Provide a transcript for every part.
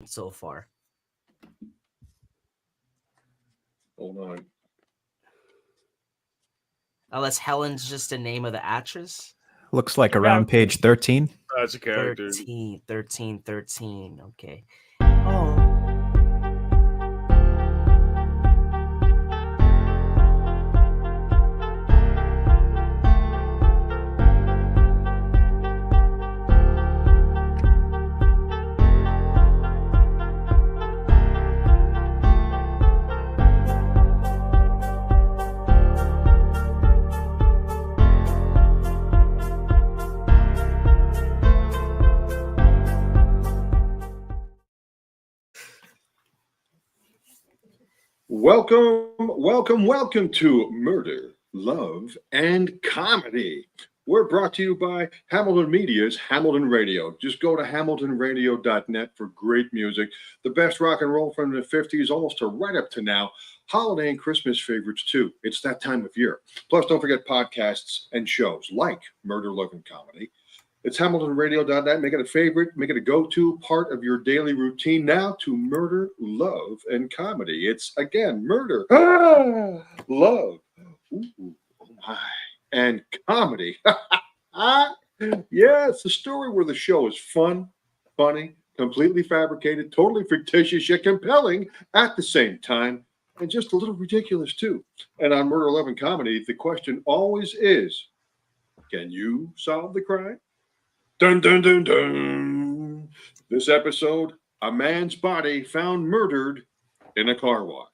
so far. Hold on. Unless Helen's just the name of the actress. Looks like Yeah. around page 13. That's a character. 13. Okay. Oh. Welcome to Murder, Love, and Comedy. We're brought to you by Hamilton Media's Hamilton Radio. Just go to hamiltonradio.net for great music, the best rock and roll from the 50s, almost to right up to now. Holiday and Christmas favorites, too. It's that time of year. Plus, don't forget podcasts and shows like Murder, Love, and Comedy. It's hamiltonradio.net. Make it a favorite. Make it a go-to part of your daily routine. Now to Murder, Love, and Comedy. It's, again, murder, love, ooh, oh my, and comedy. Yeah, it's the story where the show is fun, funny, completely fabricated, totally fictitious, yet compelling at the same time, and just a little ridiculous, too. And on Murder, Love, and Comedy, the question always is, can you solve the crime? Dun, dun, dun, dun. This episode, a man's body found murdered in a car wash.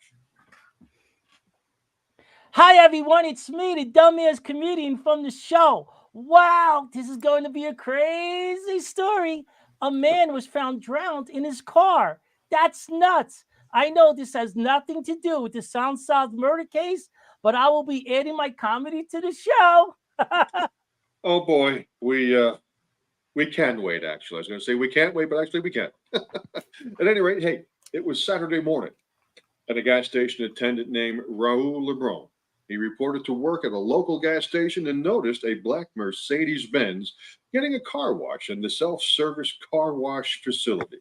Hi, everyone. It's me, the dumbass comedian from the show. Wow, this is going to be a crazy story. A man was found drowned in his car. That's nuts. I know this has nothing to do with the Sound South murder case, but I will be adding my comedy to the show. Oh boy, we can wait. Actually, I was going to say we can't wait, but actually we can. At any rate, hey, it was Saturday morning, and a gas station attendant named Raul Lebron. He reported to work at a local gas station and noticed a black Mercedes Benz getting a car wash in the self-service car wash facility.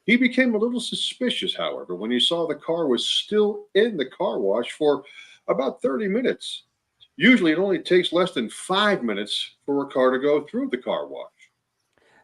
He became a little suspicious, however, when he saw the car was still in the car wash for about 30 minutes. Usually, it only takes less than 5 minutes for a car to go through the car wash.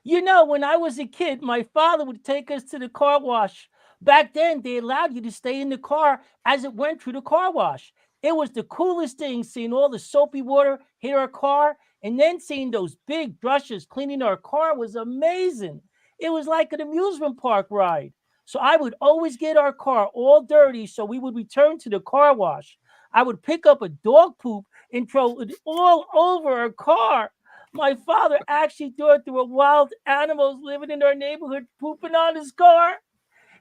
You know, when I was a kid, my father would take us to the car wash. Back then, they allowed you to stay in the car as it went through the car wash. It was the coolest thing seeing all the soapy water hit our car, and then seeing those big brushes cleaning our car was amazing. It was like an amusement park ride. So I would always get our car all dirty so we would return to the car wash. I would pick up a dog poop and throw it all over our car. My father actually thought there were wild animals living in our neighborhood pooping on his car.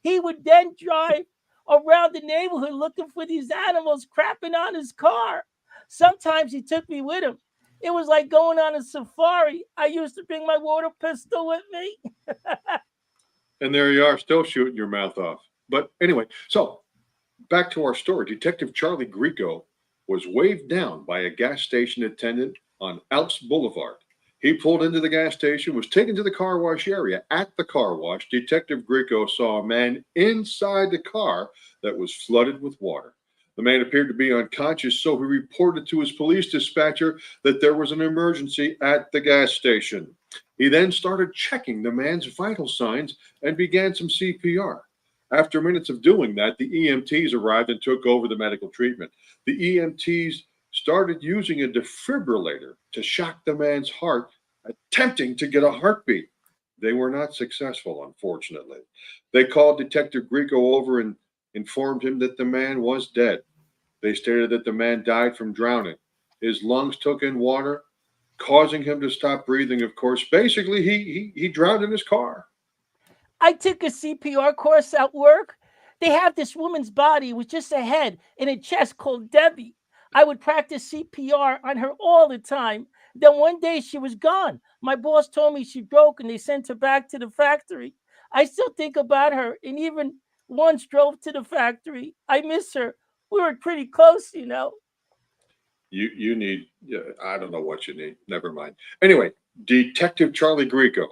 He would then drive around the neighborhood looking for these animals crapping on his car. Sometimes he took me with him. It was like going on a safari. I used to bring my water pistol with me. And there you are, still shooting your mouth off. But anyway, so back to our story. Detective Charlie Grieco was waved down by a gas station attendant on Alps Boulevard. He pulled into the gas station, was taken to the car wash area. At the car wash, Detective Grieco saw a man inside the car that was flooded with water. The man appeared to be unconscious, so he reported to his police dispatcher that there was an emergency at the gas station. He then started checking the man's vital signs and began some CPR. After minutes of doing that, the EMTs arrived and took over the medical treatment. The EMTs started using a defibrillator to shock the man's heart, attempting to get a heartbeat. They were not successful, unfortunately. They called Detective Grieco over and informed him that the man was dead. They stated that the man died from drowning. His lungs took in water, causing him to stop breathing, of course. Basically, he drowned in his car. I took a CPR course at work. They have this woman's body with just a head and a chest called Debbie. I would practice CPR on her all the time. Then one day she was gone. My boss told me she broke and they sent her back to the factory. I still think about her and even once drove to the factory. I miss her. We were pretty close. You need, I don't know what you need. Never mind. Anyway, Detective Charlie Grieco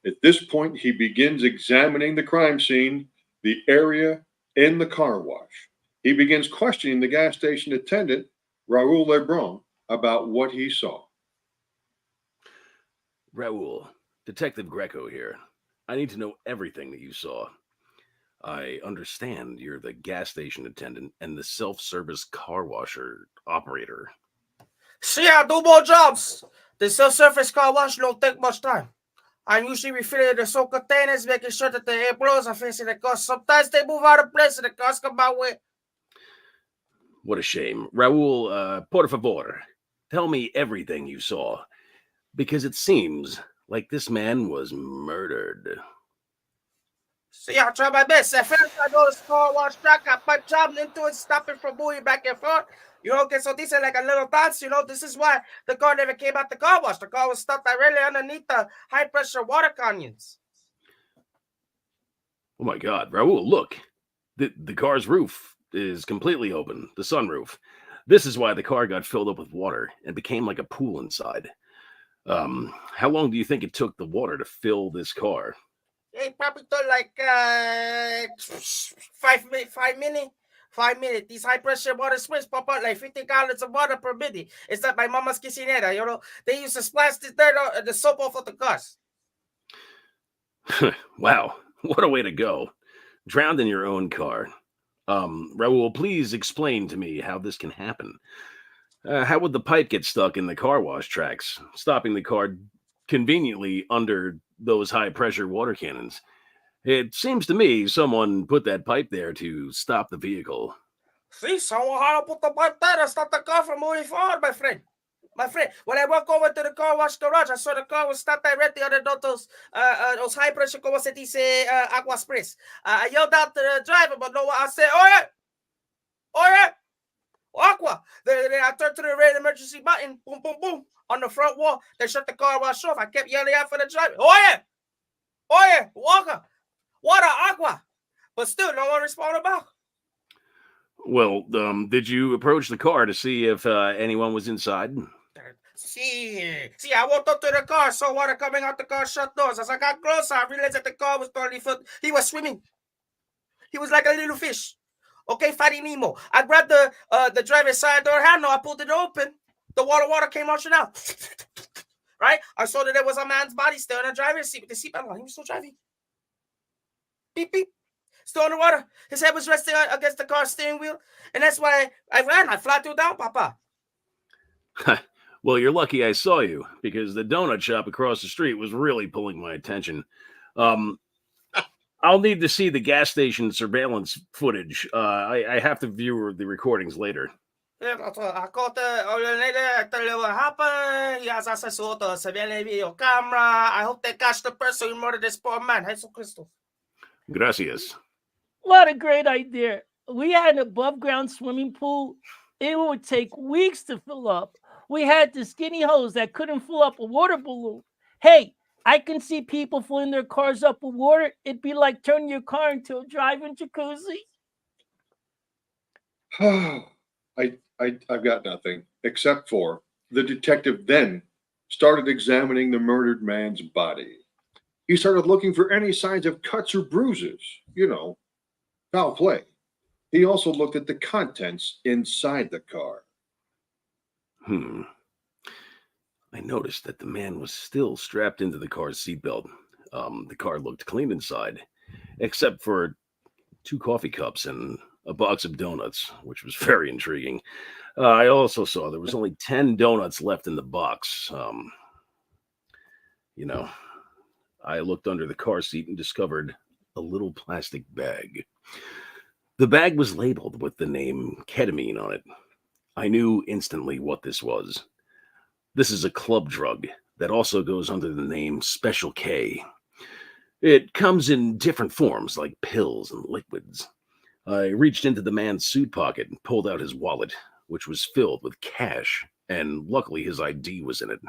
At this point, he begins examining the crime scene, the area, and the car wash. He begins questioning the gas station attendant, Raul Lebrun, about what he saw. Raul, Detective Greco here. I need to know everything that you saw. I understand you're the gas station attendant and the self-service car washer operator. See, I do more jobs. The self-service car wash don't take much time. I'm usually refilling the soap containers, making sure that the air blows are facing the cars. Sometimes they move out of place and the cars come my way. What a shame. Raul, por favor, tell me everything you saw. Because it seems like this man was murdered. See, I try my best. At first, I go to the car wash truck, I put jumping into it, stopping from moving back and forth. Okay, so this is like a little dance, this is why the car never came out the car wash. The car was stuck directly underneath the high-pressure water canyons. Oh my God, Raul, look. The car's roof is completely open, the sunroof. This is why the car got filled up with water and became like a pool inside. How long do you think it took the water to fill this car? It probably took like 5 minutes. 5 minutes. These high pressure water springs pop out like 50 gallons of water per minute. It's like my mama's quinceañera, They used to splash the dirt the soap off of the cars. Wow, what a way to go. Drowned in your own car. Raul, please explain to me how this can happen. How would the pipe get stuck in the car wash tracks, stopping the car conveniently under those high-pressure water cannons? It seems to me someone put that pipe there to stop the vehicle. See, someone had to put the pipe there to stop the car from moving forward, my friend. When I walked over to the car wash garage, I saw the car was stopped directly under those high-pressure, como se dice, agua sprays. I yelled out to the driver, but no one. I said, Oye, aqua. Then I turned to the red emergency button, boom, boom, boom, on the front wall. They shut the car wash off. I kept yelling out for the driver, Oye, water, aqua. But still, no one responded back. Well, did you approach the car to see if anyone was inside? See, I walked up to the car, saw water coming out the car, shut doors. As I got closer, I realized that the car was totally filled. He was swimming. He was like a little fish. Okay, Finding Nemo. I grabbed the driver's side door handle. I pulled it open. The water came rushing out. Right? I saw that there was a man's body still in the driver's seat with the seatbelt on. He was still driving. Beep, beep. Still in the water. His head was resting against the car's steering wheel. And that's why I ran. I flat through down, Papa. Well, you're lucky I saw you, because the donut shop across the street was really pulling my attention. I'll need to see the gas station surveillance footage. I have to view the recordings later. I called the lady. I tell you what happened. He has access to the surveillance video camera. I hope they catch the person who murdered this poor man. Jesus Cristo. Gracias. What a great idea. We had an above-ground swimming pool. It would take weeks to fill up. We had the skinny hose that couldn't fill up a water balloon. Hey, I can see people filling their cars up with water. It'd be like turning your car into a driving jacuzzi. I've got nothing, except for the detective then started examining the murdered man's body. He started looking for any signs of cuts or bruises, foul play. He also looked at the contents inside the car. I noticed that the man was still strapped into the car's seatbelt. The car looked clean inside, except for 2 coffee cups and a box of donuts, which was very intriguing. I also saw there was only 10 donuts left in the box. I looked under the car seat and discovered a little plastic bag. The bag was labeled with the name ketamine on it. I knew instantly what this was. This is a club drug that also goes under the name Special K. It comes in different forms, like pills and liquids. I reached into the man's suit pocket and pulled out his wallet, which was filled with cash, and luckily his ID was in it.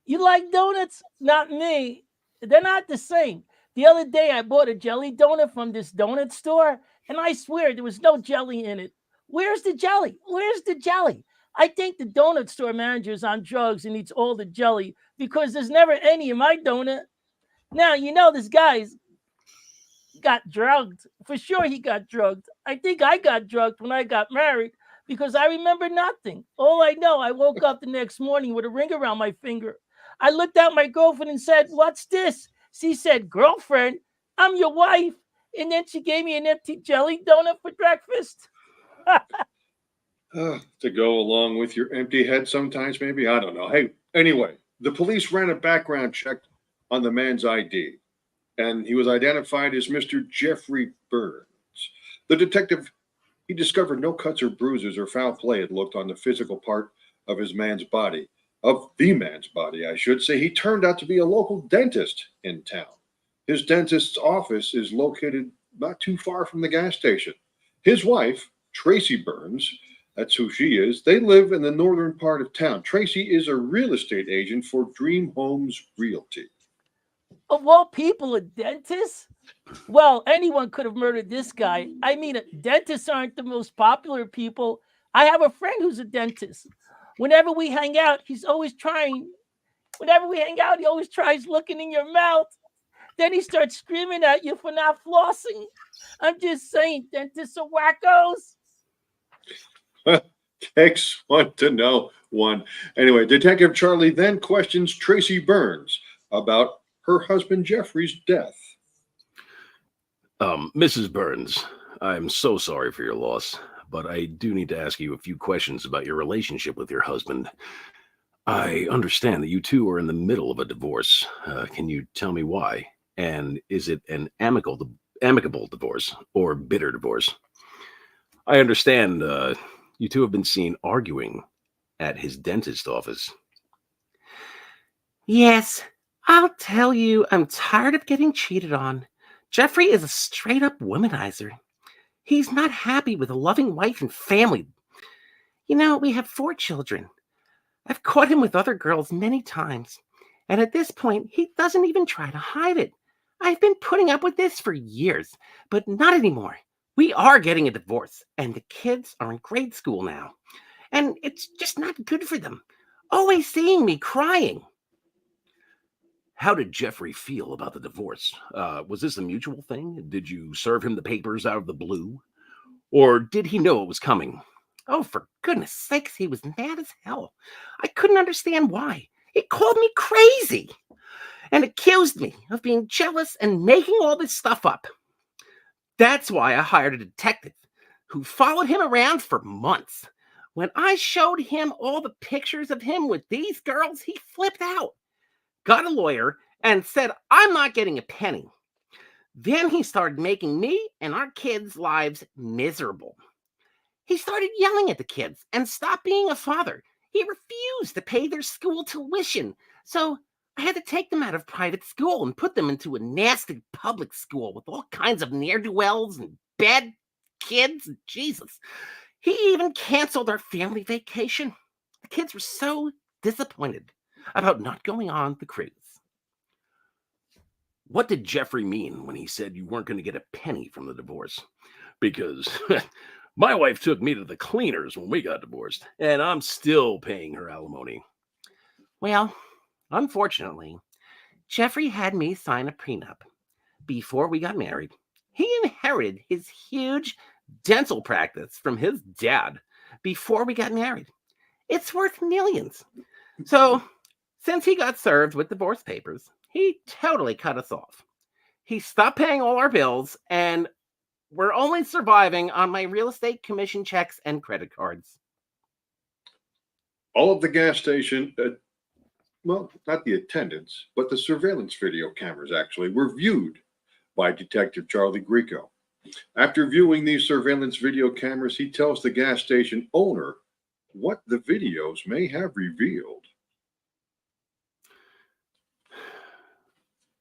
You like donuts? Not me. They're not the same. The other day I bought a jelly donut from this donut store, and I swear there was no jelly in it. Where's the jelly? Where's the jelly? I think the donut store manager is on drugs and eats all the jelly because there's never any in my donut. Now, this guy's got drugged. For sure, he got drugged. I think I got drugged when I got married because I remember nothing. All I know, I woke up the next morning with a ring around my finger. I looked at my girlfriend and said, "What's this?" She said, "Girlfriend, I'm your wife." And then she gave me an empty jelly donut for breakfast. To go along with your empty head sometimes, maybe? I don't know. Hey, anyway, the police ran a background check on the man's ID, and he was identified as Mr. Jeffrey Burns. The detective, he discovered no cuts or bruises or foul play had looked on the physical part of the man's body, I should say. He turned out to be a local dentist in town. His dentist's office is located not too far from the gas station. His wife, Tracy Burns, that's who she is. They live in the northern part of town. Tracy is a real estate agent for Dream Homes Realty. Of all people, a dentist? Well, anyone could have murdered this guy. I mean, dentists aren't the most popular people. I have a friend who's a dentist. Whenever we hang out, he always tries looking in your mouth. Then he starts screaming at you for not flossing. I'm just saying, dentists are wackos. Takes one to know one. Anyway, Detective Charlie then questions Tracy Burns about her husband Jeffrey's death. Mrs. Burns, I'm so sorry for your loss, but I do need to ask you a few questions about your relationship with your husband. I understand that you two are in the middle of a divorce. Can you tell me why? And is it an amicable divorce or bitter divorce? I understand you two have been seen arguing at his dentist office. Yes, I'll tell you, I'm tired of getting cheated on. Jeffrey is a straight up womanizer. He's not happy with a loving wife and family. We have 4 children. I've caught him with other girls many times, and at this point, he doesn't even try to hide it. I've been putting up with this for years, but not anymore. We are getting a divorce, and the kids are in grade school now, and it's just not good for them. Always seeing me crying. How did Jeffrey feel about the divorce? Was this a mutual thing? Did you serve him the papers out of the blue? Or did he know it was coming? Oh, for goodness sakes, he was mad as hell. I couldn't understand why. He called me crazy and accused me of being jealous and making all this stuff up. That's why I hired a detective who followed him around for months. When I showed him all the pictures of him with these girls, he flipped out, got a lawyer, and said, I'm not getting a penny. Then he started making me and our kids' lives miserable. He started yelling at the kids and stopped being a father. He refused to pay their school tuition. So I had to take them out of private school and put them into a nasty public school with all kinds of ne'er-do-wells and bad kids. Jesus. He even canceled our family vacation. The kids were so disappointed about not going on the cruise. What did Jeffrey mean when he said you weren't going to get a penny from the divorce? Because my wife took me to the cleaners when we got divorced, and I'm still paying her alimony. Well, unfortunately, Jeffrey had me sign a prenup before we got married. He inherited his huge dental practice from his dad before we got married. It's worth millions. So, since he got served with divorce papers, he totally cut us off. He stopped paying all our bills, and we're only surviving on my real estate commission checks and credit cards. All of the gas station, well, not the attendants, but the surveillance video cameras actually were viewed by Detective Charlie Grieco. After viewing these surveillance video cameras, he tells the gas station owner what the videos may have revealed.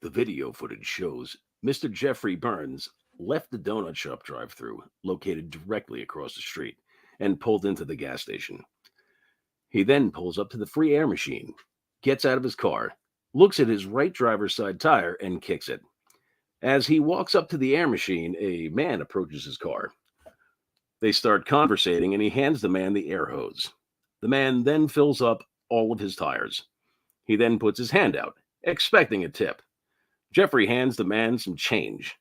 The video footage shows Mr. Jeffrey Burns left the donut shop drive-thru located directly across the street and pulled into the gas station. He then pulls up to the free air machine, gets out of his car, looks at his right driver's side tire, and kicks it. As he walks up to the air machine, a man approaches his car. They start conversating, and he hands the man the air hose. The man then fills up all of his tires. He then puts his hand out, expecting a tip. Jeffrey hands the man some change.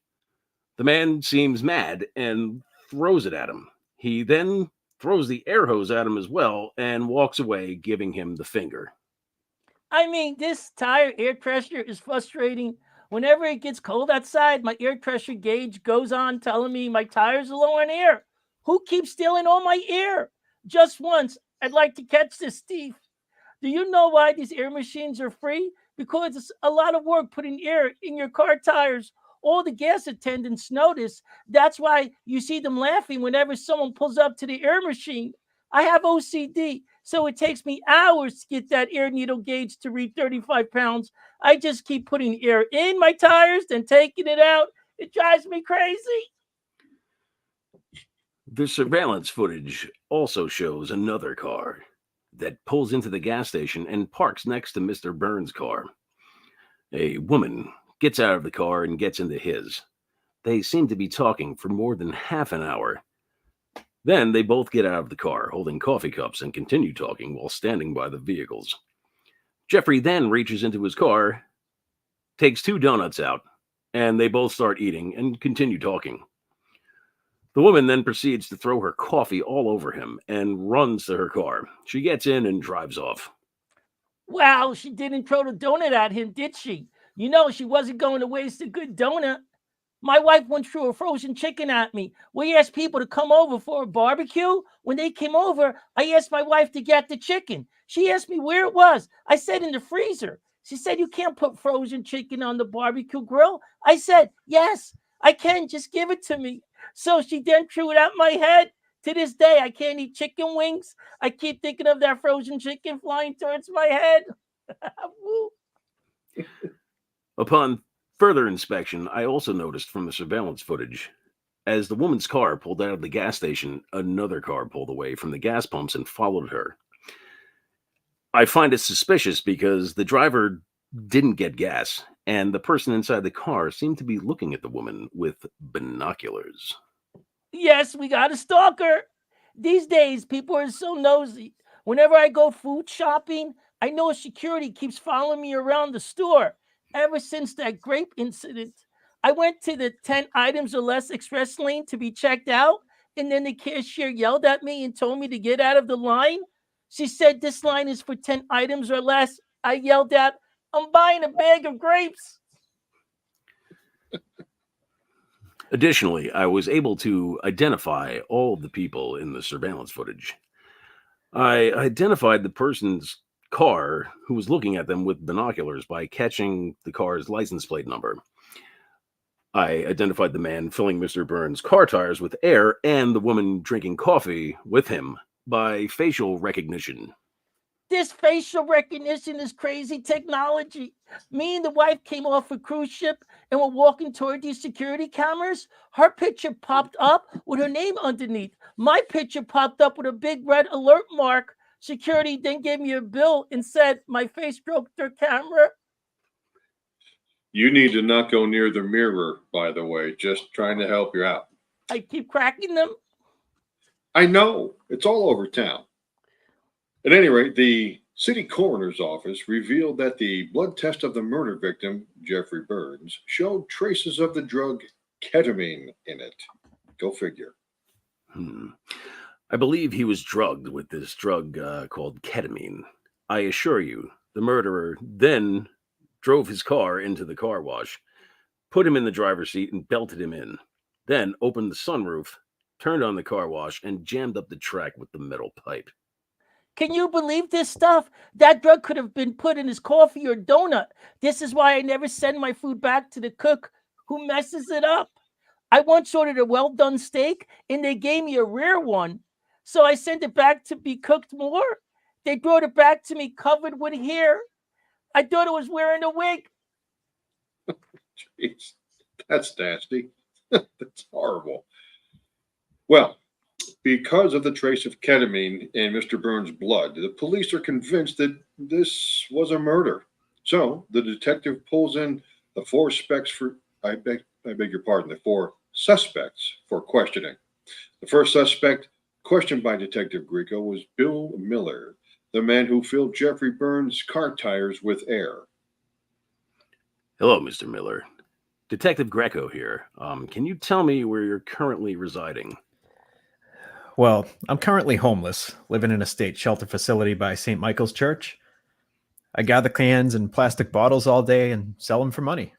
The man seems mad and throws it at him. He then throws the air hose at him as well and walks away, giving him the finger. I mean, this tire air pressure is frustrating. Whenever it gets cold outside, my air pressure gauge goes on telling me my tires are low on air. Who keeps stealing all my air? Just once, I'd like to catch this thief. Do you know why these air machines are free? Because it's a lot of work putting air in your car tires. All the gas attendants notice. That's why you see them laughing whenever someone pulls up to the air machine. I have OCD, so it takes me hours to get that air needle gauge to read 35 pounds. I just keep putting air in my tires, then taking it out. It drives me crazy. The surveillance footage also shows another car that pulls into the gas station and parks next to Mr. Burns' car. A woman gets out of the car and gets into his. They seem to be talking for more than half an hour. Then they both get out of the car, holding coffee cups, and continue talking while standing by the vehicles. Jeffrey then reaches into his car, takes 2 donuts out, and they both start eating and continue talking. The woman then proceeds to throw her coffee all over him and runs to her car. She gets in and drives off. Wow, she didn't throw the donut at him, did she? You know, she wasn't going to waste a good donut. My wife once threw a frozen chicken at me. We asked people to come over for a barbecue. When they came over, I asked my wife to get the chicken. She asked me where it was. I said in the freezer. She said, you can't put frozen chicken on the barbecue grill. I said, yes, I can. Just give it to me. So she then threw it at my head. To this day, I can't eat chicken wings. I keep thinking of that frozen chicken flying towards my head. Upon further inspection, I also noticed from the surveillance footage, as the woman's car pulled out of the gas station, another car pulled away from the gas pumps and followed her. I find it suspicious because the driver didn't get gas, and the person inside the car seemed to be looking at the woman with binoculars. Yes, we got a stalker. These days, people are so nosy. Whenever I go food shopping, I know security keeps following me around the store. Ever since that grape incident, I went to the 10 items or less express lane to be checked out, and then the cashier yelled at me and told me to get out of the line. She said this line is for 10 items or less. I yelled out, I'm buying a bag of grapes. Additionally, I was able to identify all of the people in the surveillance footage. I identified the person's car who was looking at them with binoculars by catching the car's license plate number. I identified the man filling Mr. Burns' car tires with air and the woman drinking coffee with him by facial recognition. This facial recognition is crazy technology. Me and the wife came off a cruise ship and were walking toward these security cameras. Her picture popped up with her name underneath. My picture popped up with a big red alert mark. Security then gave me a bill and said my face broke their camera. You need to not go near the mirror, by the way, just trying to help you out. I keep cracking them. I know, it's all over town. At any rate, the city coroner's office revealed that the blood test of the murder victim, Jeffrey Burns, showed traces of the drug ketamine in it. Go figure. I believe he was drugged with this drug called ketamine. I assure you, the murderer then drove his car into the car wash, put him in the driver's seat and belted him in, then opened the sunroof, turned on the car wash, and jammed up the track with the metal pipe. Can you believe this stuff? That drug could have been put in his coffee or donut. This is why I never send my food back to the cook who messes it up. I once ordered a well-done steak, and they gave me a rare one. So I sent it back to be cooked more. They brought it back to me covered with hair. I thought it was wearing a wig. Jeez, that's nasty. That's horrible. Well, because of the trace of ketamine in Mr. Burns' blood, the police are convinced that this was a murder. So the detective pulls in the four suspects for questioning. The first suspect questioned by Detective Grieco was Bill Miller, the man who filled Jeffrey Burns' car tires with air. Hello, Mr. Miller. Detective Greco here. Can you tell me where you're currently residing? Well, I'm currently homeless, living in a state shelter facility by St. Michael's Church. I gather cans and plastic bottles all day and sell them for money.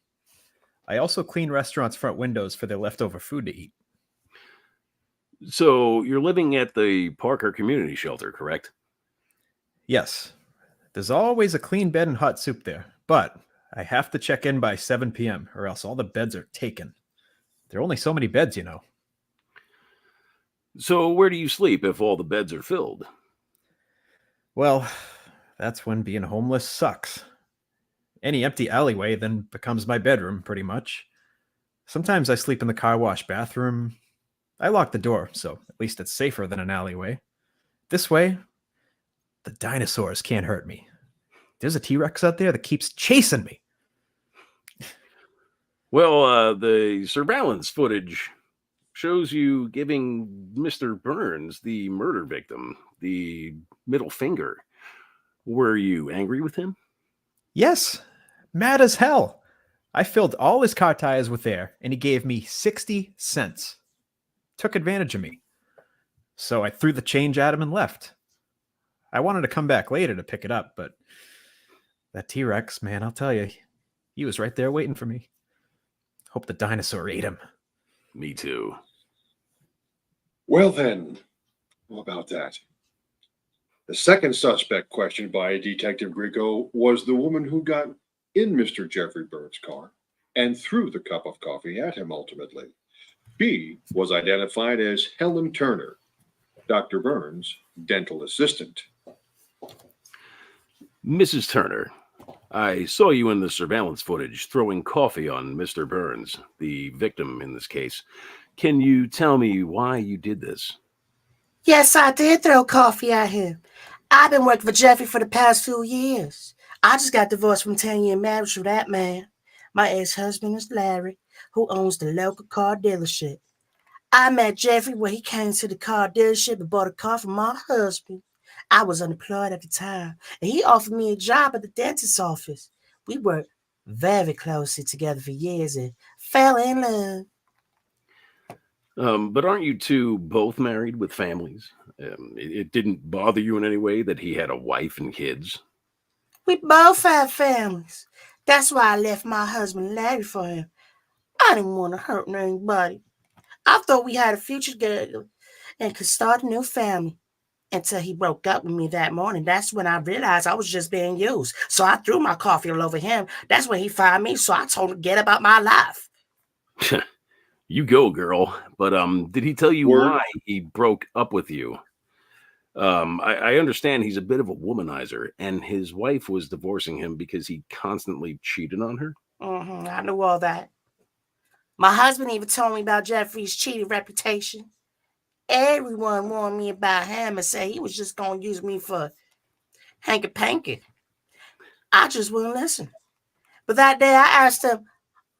I also clean restaurants' front windows for their leftover food to eat. So, you're living at the Parker Community Shelter, correct? Yes, there's always a clean bed and hot soup there, but I have to check in by 7 p.m. or else all the beds are taken. There are only so many beds, you know. So, where do you sleep if all the beds are filled? Well, that's when being homeless sucks. Any empty alleyway then becomes my bedroom, pretty much. Sometimes I sleep in the car wash bathroom. I lock the door, so at least it's safer than an alleyway. This way, the dinosaurs can't hurt me. There's a T-Rex out there that keeps chasing me. Well, the surveillance footage shows you giving Mr. Burns, the murder victim, the middle finger. Were you angry with him? Yes, mad as hell. I filled all his car tires with air, and he gave me 60 cents. Took advantage of me. So I threw the change at him and left. I wanted to come back later to pick it up, but that T-Rex, man, I'll tell you, he was right there waiting for me. Hope the dinosaur ate him. Me too. Well, then, how about that? The second suspect questioned by Detective Grieco was the woman who got in Mr. Jeffrey Burns' car and threw the cup of coffee at him ultimately. She was identified as Helen Turner, Dr. Burns' dental assistant. Mrs. Turner, I saw you in the surveillance footage throwing coffee on Mr. Burns, the victim in this case. Can you tell me why you did this? Yes, I did throw coffee at him. I've been working for Jeffrey for the past few years. I just got divorced from 10-year marriage with that man. My ex-husband is Larry, who owns the local car dealership. I met Jeffrey when he came to the car dealership and bought a car for my husband. I was unemployed at the time, and he offered me a job at the dentist's office. We worked very closely together for years and fell in love. But aren't you two both married with families? It didn't bother you in any way that he had a wife and kids? We both have families. That's why I left my husband Larry for him. I didn't want to hurt anybody. I thought we had a future together and could start a new family. Until he broke up with me that morning. That's when I realized I was just being used. So I threw my coffee all over him. That's when he fired me. So I told him to get about my life. You go, girl. But did he tell you Word. why he broke up with you? I understand he's a bit of a womanizer, and his wife was divorcing him because he constantly cheated on her. I knew all that. My husband even told me about Jeffrey's cheating reputation. Everyone warned me about him and said he was just going to use me for hanky-panky. I just wouldn't listen. But that day I asked him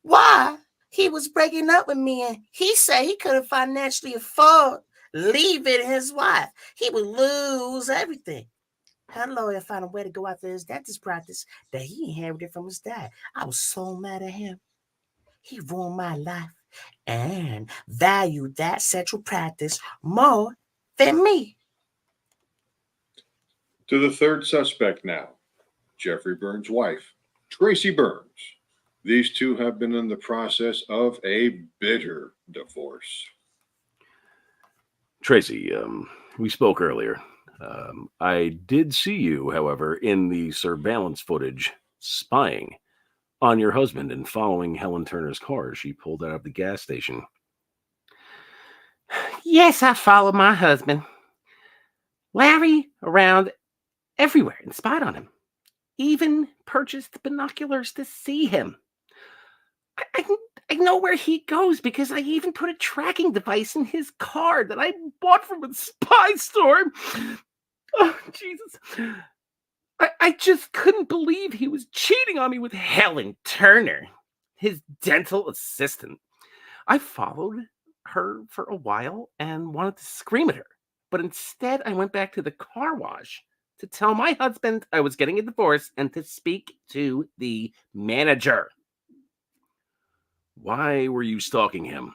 why he was breaking up with me, and he said he couldn't financially afford leaving his wife. He would lose everything. Her lawyer found a way to go after his dentist practice that he inherited from his dad. I was so mad at him. He ruined my life and valued that central practice more than me. To the third suspect now, Jeffrey Burns' wife, Tracy Burns. These two have been in the process of a bitter divorce. Tracy, we spoke earlier. I did see you, however, in the surveillance footage spying on your husband and following Helen Turner's car as she pulled out of the gas station. Yes, I followed my husband, Larry, around everywhere and spied on him. Even purchased binoculars to see him. I know where he goes because I even put a tracking device in his car that I bought from a spy store. Oh, Jesus. I just couldn't believe he was cheating on me with Helen Turner, his dental assistant. I followed her for a while and wanted to scream at her, but instead I went back to the car wash to tell my husband I was getting a divorce and to speak to the manager. Why were you stalking him?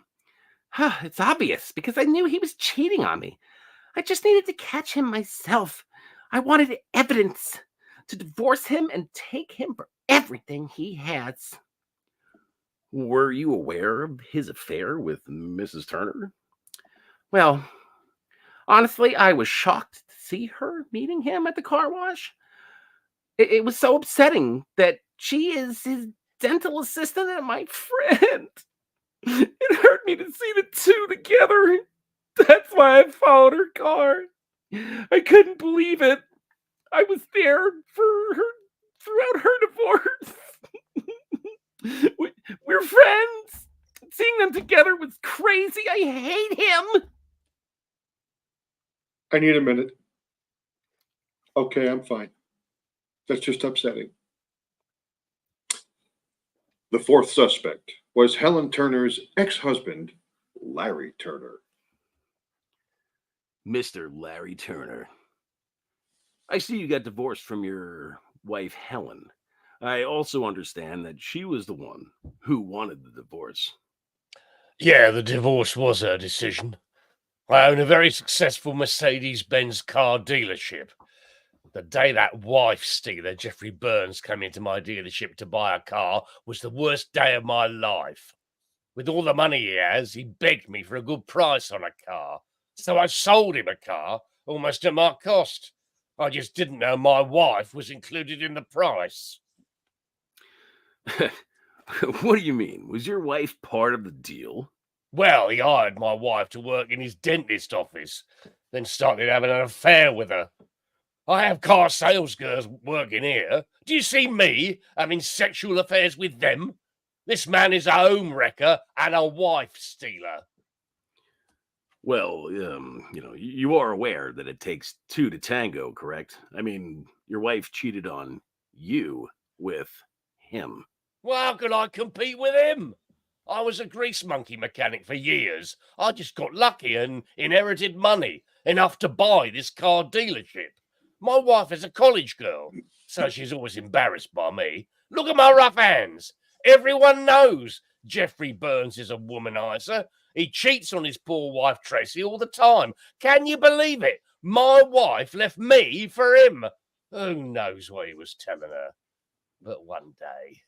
It's obvious because I knew he was cheating on me. I just needed to catch him myself. I wanted evidence to divorce him and take him for everything he has. Were you aware of his affair with Mrs. Turner? Well, honestly, I was shocked to see her meeting him at the car wash. It was so upsetting that she is his dental assistant and my friend. It hurt me to see the two together. That's why I followed her car. I couldn't believe it. I was there for her throughout her divorce. We're friends. Seeing them together was crazy. I hate him. I need a minute. Okay, I'm fine. That's just upsetting. The fourth suspect was Helen Turner's ex-husband, Larry Turner. Mr. Larry Turner. I see you got divorced from your wife, Helen. I also understand that she was the one who wanted the divorce. Yeah, the divorce was her decision. I own a very successful Mercedes-Benz car dealership. The day that wife stealer, Jeffrey Burns, came into my dealership to buy a car was the worst day of my life. With all the money he has, he begged me for a good price on a car. So I sold him a car, almost at my cost. I just didn't know my wife was included in the price. What do you mean? Was your wife part of the deal? Well, he hired my wife to work in his dentist office, then started having an affair with her. I have car sales girls working here. Do you see me having sexual affairs with them? This man is a home wrecker and a wife stealer. Well, you are aware that it takes two to tango, correct? I mean, your wife cheated on you with him. Well, how could I compete with him? I was a grease monkey mechanic for years. I just got lucky and inherited money, enough to buy this car dealership. My wife is a college girl, so she's always embarrassed by me. Look at my rough hands. Everyone knows Jeffrey Burns is a womanizer. He cheats on his poor wife, Tracy, all the time. Can you believe it? My wife left me for him. Who knows what he was telling her? But one day,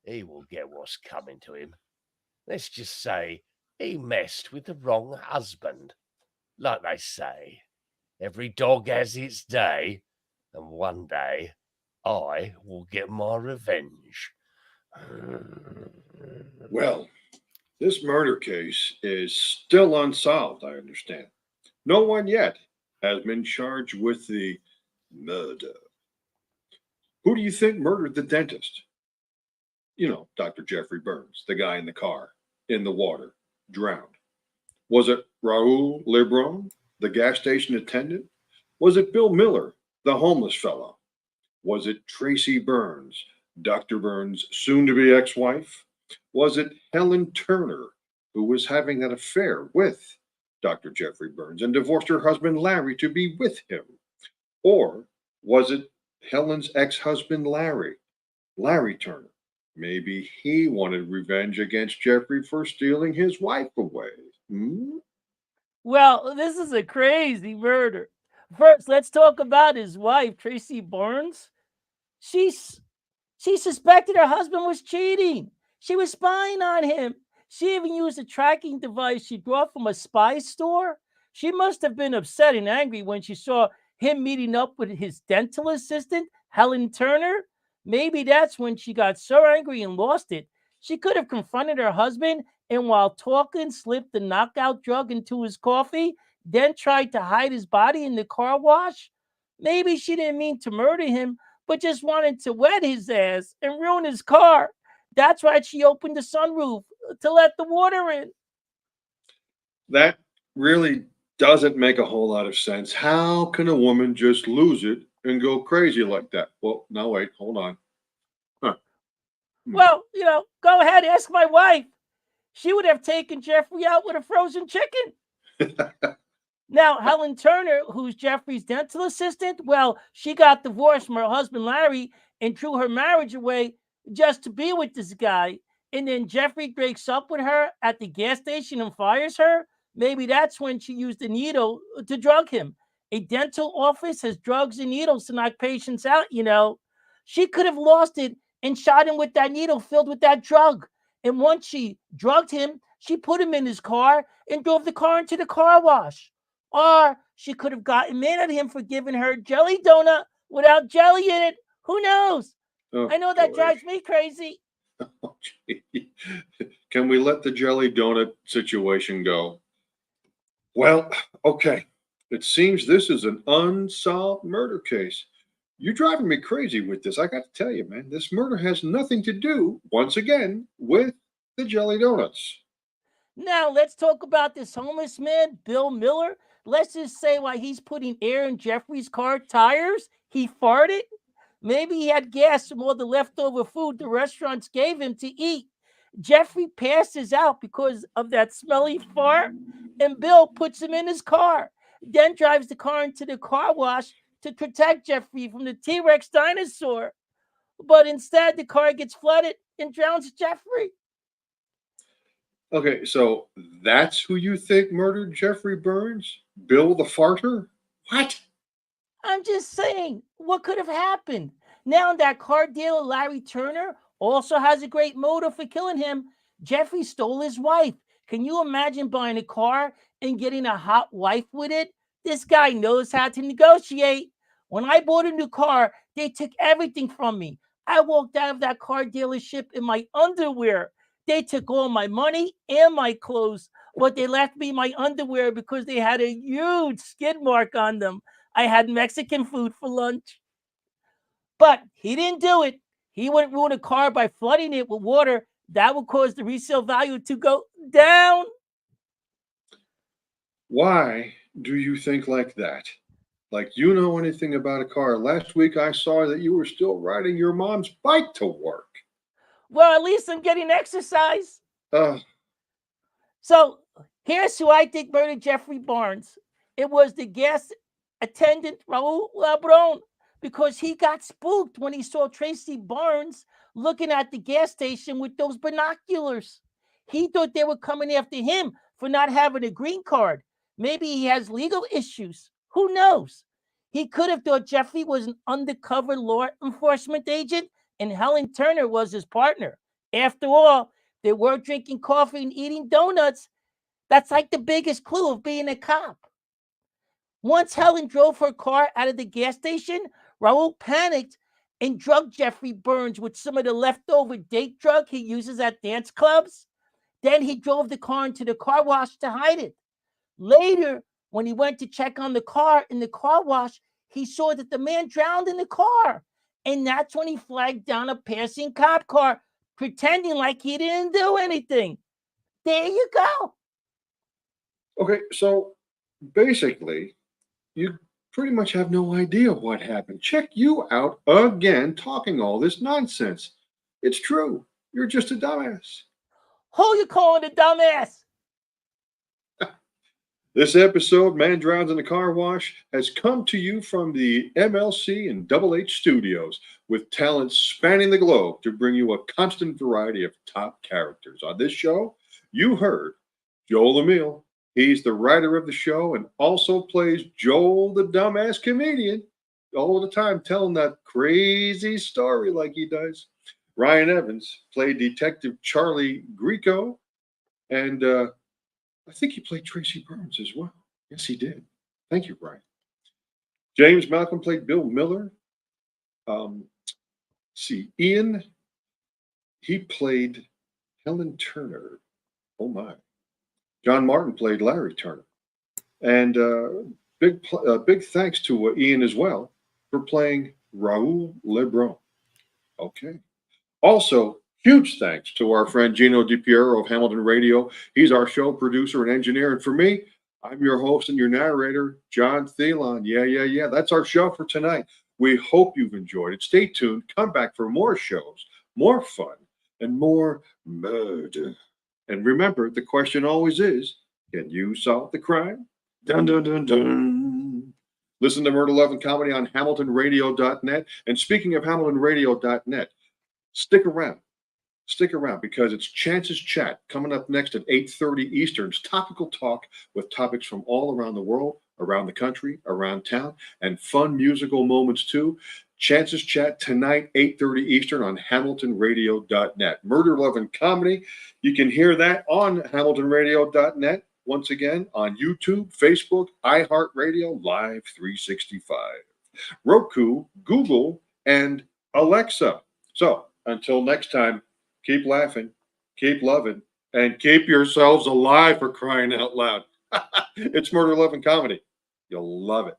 he will get what's coming to him. Let's just say he messed with the wrong husband. Like they say, every dog has its day, and one day I will get my revenge. Well, this murder case is still unsolved, I understand. No one yet has been charged with the murder. Who do you think murdered the dentist? You know, Dr. Jeffrey Burns, the guy in the car, in the water, drowned. Was it Raul Lebron, the gas station attendant? Was it Bill Miller, the homeless fellow? Was it Tracy Burns, Dr. Burns' soon-to-be ex-wife? Was it Helen Turner, who was having an affair with Dr. Jeffrey Burns and divorced her husband Larry to be with him? Or was it Helen's ex-husband Larry Turner? Maybe he wanted revenge against Jeffrey for stealing his wife away. Well, this is a crazy murder. First, let's talk about his wife, Tracy Burns. She suspected her husband was cheating. She was spying on him. She even used a tracking device she brought from a spy store. She must have been upset and angry when she saw him meeting up with his dental assistant, Helen Turner. Maybe that's when she got so angry and lost it. She could have confronted her husband and while talking, slipped the knockout drug into his coffee, then tried to hide his body in the car wash. Maybe she didn't mean to murder him, but just wanted to wet his ass and ruin his car. That's why she opened the sunroof to let the water in. That really doesn't make a whole lot of sense. How can a woman just lose it and go crazy like that? Well, no, wait, hold on. Well, go ahead, ask my wife. She would have taken Jeffrey out with a frozen chicken. Now, Helen Turner, who's Jeffrey's dental assistant, well, she got divorced from her husband, Larry, and threw her marriage away just to be with this guy. and then Jeffrey breaks up with her at the gas station and fires her, maybe that's when she used the needle to drug him. A dental office has drugs and needles to knock patients out, you know. She could have lost it and shot him with that needle filled with that drug. And once she drugged him, she put him in his car and drove the car into the car wash. Or she could have gotten mad at him for giving her a jelly donut without jelly in it. Who knows? Oh, I know that boy. drives me crazy. Can we let the jelly donut situation go? Well, okay. It seems this is an unsolved murder case. You're driving me crazy with this. I got to tell you, man, this murder has nothing to do, once again, with the jelly donuts. Now, let's talk about this homeless man, Bill Miller. Let's just say while he's putting air in Jeffrey's car tires, he farted. Maybe he had gas from all the leftover food the restaurants gave him to eat. Jeffrey passes out because of that smelly fart, and Bill puts him in his car, then drives the car into the car wash to protect Jeffrey from the T-Rex dinosaur. But instead, the car gets flooded and drowns Jeffrey. Okay, so that's who you think murdered Jeffrey Burns? Bill the farter? What? I'm just saying, what could have happened? Now that car dealer Larry Turner also has a great motive for killing him. Jeffrey stole his wife. Can you imagine buying a car and getting a hot wife with it? This guy knows how to negotiate. When I bought a new car, they took everything from me. I walked out of that car dealership in my underwear. They took all my money and my clothes, but they left me my underwear because they had a huge skid mark on them. I had Mexican food for lunch. But he didn't do it. He wouldn't ruin a car by flooding it with water. That would cause the resale value to go down. Why do you think like that? Like you know anything about a car? Last week I saw that you were still riding your mom's bike to work. Well, at least I'm getting exercise. Uh, So here's who I think murdered Jeffrey Barnes. It was the gas attendant Raul Labron, because he got spooked when he saw Tracy Barnes looking at the gas station with those binoculars. He thought they were coming after him for not having a green card. Maybe he has legal issues. Who knows? He could have thought Jeffrey was an undercover law enforcement agent and Helen Turner was his partner. After all, they were drinking coffee and eating donuts. That's like the biggest clue of being a cop. Once Helen drove her car out of the gas station, Raul panicked and drugged Jeffrey Burns with some of the leftover date drug he uses at dance clubs. Then he drove the car into the car wash to hide it. Later, when he went to check on the car in the car wash, he saw that the man drowned in the car. And that's when he flagged down a passing cop car, pretending like he didn't do anything. There you go. okay, so basically, you pretty much have no idea what happened. Check you out again talking all this nonsense. It's true. You're just a dumbass. Who you calling a dumbass? This episode, Man Drowns in the Car Wash, has come to you from the MLC and Double H studios with talent spanning the globe to bring you a constant variety of top characters. On this show, you heard Joel Emile. He's the writer of the show and also plays Joel the dumbass comedian all the time, telling that crazy story like he does. Ryan Evans played Detective Charlie Grieco, and I think he played Tracy Burns as well. Yes, he did. Thank you, Brian. James Malcolm played Bill Miller. Ian, he played Helen Turner. Oh, my. John Martin played Larry Turner. And big thanks to Ian as well for playing Raul Lebron. Okay. Also, huge thanks to our friend Gino DiPiero of Hamilton Radio. He's our show producer and engineer. And for me, I'm your host and your narrator, John Thielon. Yeah. That's our show for tonight. We hope you've enjoyed it. Stay tuned. Come back for more shows, more fun, and more murder. And remember, the question always is, can you solve the crime? Dun, dun, dun, dun. Listen to Murder, Love, and Comedy on HamiltonRadio.net. And speaking of HamiltonRadio.net, stick around. Stick around because it's Chance's Chat coming up next at 8:30 Eastern. It's topical talk with topics from all around the world, around the country, around town, and fun musical moments too. Chance's Chat tonight, 8:30 Eastern on HamiltonRadio.net. Murder, Love, and Comedy. You can hear that on HamiltonRadio.net. Once again, on YouTube, Facebook, iHeartRadio, Live 365, Roku, Google, and Alexa. So until next time, keep laughing, keep loving, and keep yourselves alive, for crying out loud. It's Murder, Love, and Comedy. You'll love it.